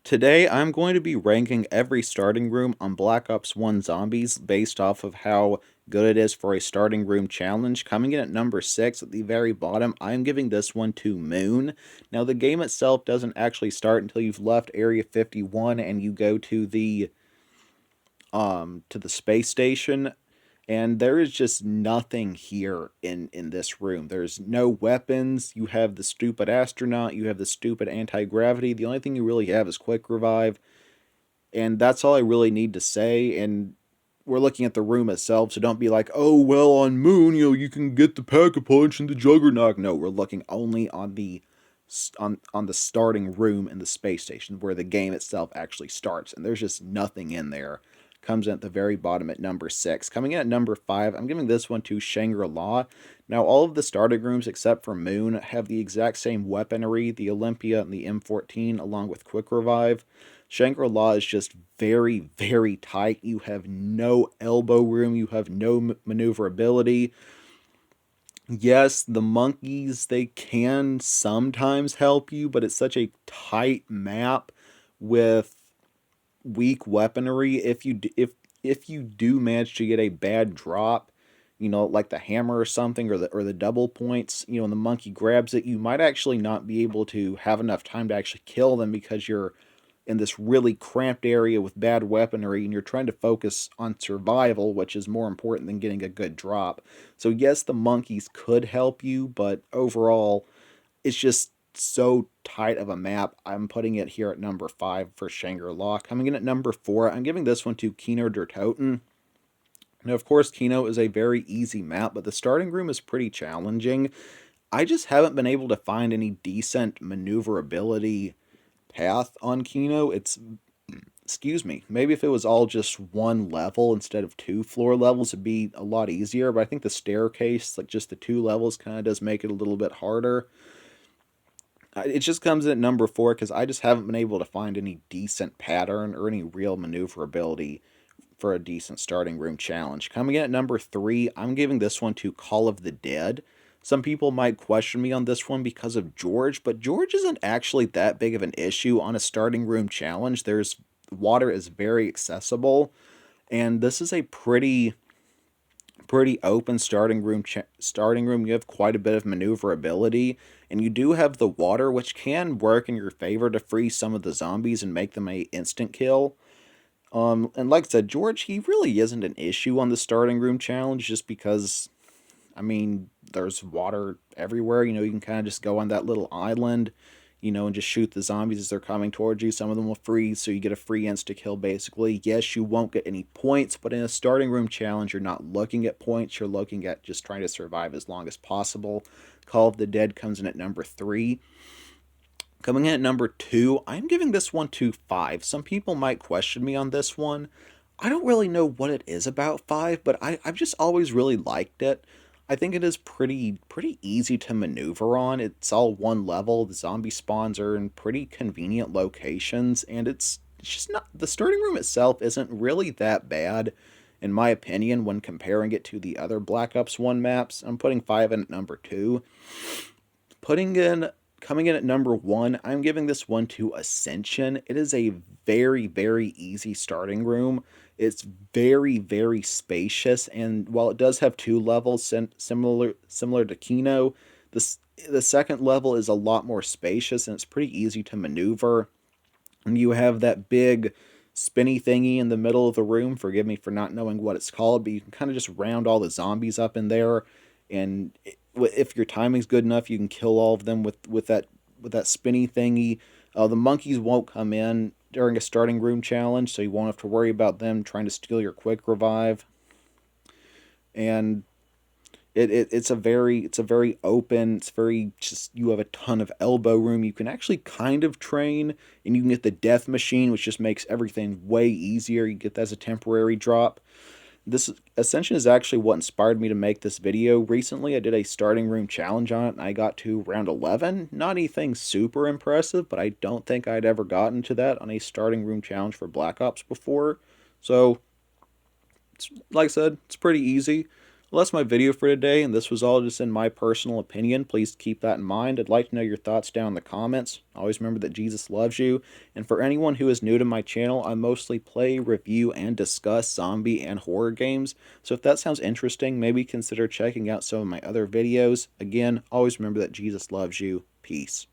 Today, I'm going to be ranking every starting room on Black Ops 1 Zombies based off of how good it is for a starting room challenge. Coming in at number 6 at the very bottom, I'm giving this one to Moon. Now, the game itself doesn't actually start until you've left Area 51 and you go to the space station, and there is just nothing here in this room. There's no weapons. You have the stupid astronaut, you have the stupid anti-gravity. The only thing you really have is quick revive, and that's all I really need to say. And we're looking at the room itself, so don't be like, oh well, on Moon, you can get the pack-a-punch and the juggernaut. No, we're looking only on the starting room in the space station where the game itself actually starts, and there's just nothing in there. Comes in at the very bottom at number 6. Coming in at number 5, I'm giving this one to Shangri-La. Now, all of the starting rooms except for Moon have the exact same weaponry, the Olympia and the M14, along with Quick Revive. Shangri-La is just very, very tight. You have no elbow room, you have no maneuverability. Yes, the monkeys, they can sometimes help you, but it's such a tight map with weak weaponry. If you do manage to get a bad drop, like the hammer or something, or the double points, and the monkey grabs it, you might actually not be able to have enough time to actually kill them because you're in this really cramped area with bad weaponry and you're trying to focus on survival, which is more important than getting a good drop. So yes, the monkeys could help you, but overall it's just so tight of a map. I'm putting it here at number 5 for Shangri-La. Coming in at number 4, I'm giving this one to Kino der Toten. Now, of course, Kino is a very easy map, but the starting room is pretty challenging. I just haven't been able to find any decent maneuverability path on Kino. Excuse me, maybe if it was all just one level instead of 2 floor levels, it'd be a lot easier, but I think the staircase, like just the 2 levels, kind of does make it a little bit harder. It just comes in at number 4 because I just haven't been able to find any decent pattern or any real maneuverability for a decent starting room challenge. Coming in at number 3, I'm giving this one to Call of the Dead. Some people might question me on this one because of George, but George isn't actually that big of an issue on a starting room challenge. Water is very accessible, and this is a pretty open starting room. You have quite a bit of maneuverability, and you do have the water, which can work in your favor to freeze some of the zombies and make them a instant kill. And like I said, George, he really isn't an issue on the starting room challenge just because, I mean, there's water everywhere. You can kind of just go on that little island, and just shoot the zombies as they're coming towards you. Some of them will freeze, so you get a free insta kill basically. Yes, you won't get any points, but in a starting room challenge, you're not looking at points. You're looking at just trying to survive as long as possible. Call of the Dead comes in at number 3. Coming in at number 2, I'm giving this one to 5. Some people might question me on this one. I don't really know what it is about 5, but I've just always really liked it. I think it is pretty easy to maneuver on. It's all one level. The zombie spawns are in pretty convenient locations, and it's just not, the starting room itself isn't really that bad, in my opinion, when comparing it to the other Black Ops 1 maps. I'm putting 5 in at number 2. Putting in Coming in at number 1, I'm giving this one to Ascension. It is a very, very easy starting room. It's very, very spacious, and while it does have 2 levels, similar to Kino, the second level is a lot more spacious, and it's pretty easy to maneuver. And you have that big spinny thingy in the middle of the room. Forgive me for not knowing what it's called, but you can kind of just round all the zombies up in there, and if your timing's good enough, you can kill all of them with that spinny thingy. The monkeys won't come in during a starting room challenge, so you won't have to worry about them trying to steal your quick revive. And it's a very open, it's very just, you have a ton of elbow room. You can actually kind of train, and you can get the death machine, which just makes everything way easier. You get that as a temporary drop. This Ascension is actually what inspired me to make this video. Recently, I did a starting room challenge on it, and I got to round 11. Not anything super impressive, but I don't think I'd ever gotten to that on a starting room challenge for Black Ops before. So, like I said, it's pretty easy. Well, that's my video for today, and this was all just in my personal opinion. Please keep that in mind. I'd like to know your thoughts down in the comments. Always remember that Jesus loves you. And for anyone who is new to my channel, I mostly play, review, and discuss zombie and horror games. So if that sounds interesting, maybe consider checking out some of my other videos. Again, always remember that Jesus loves you. Peace.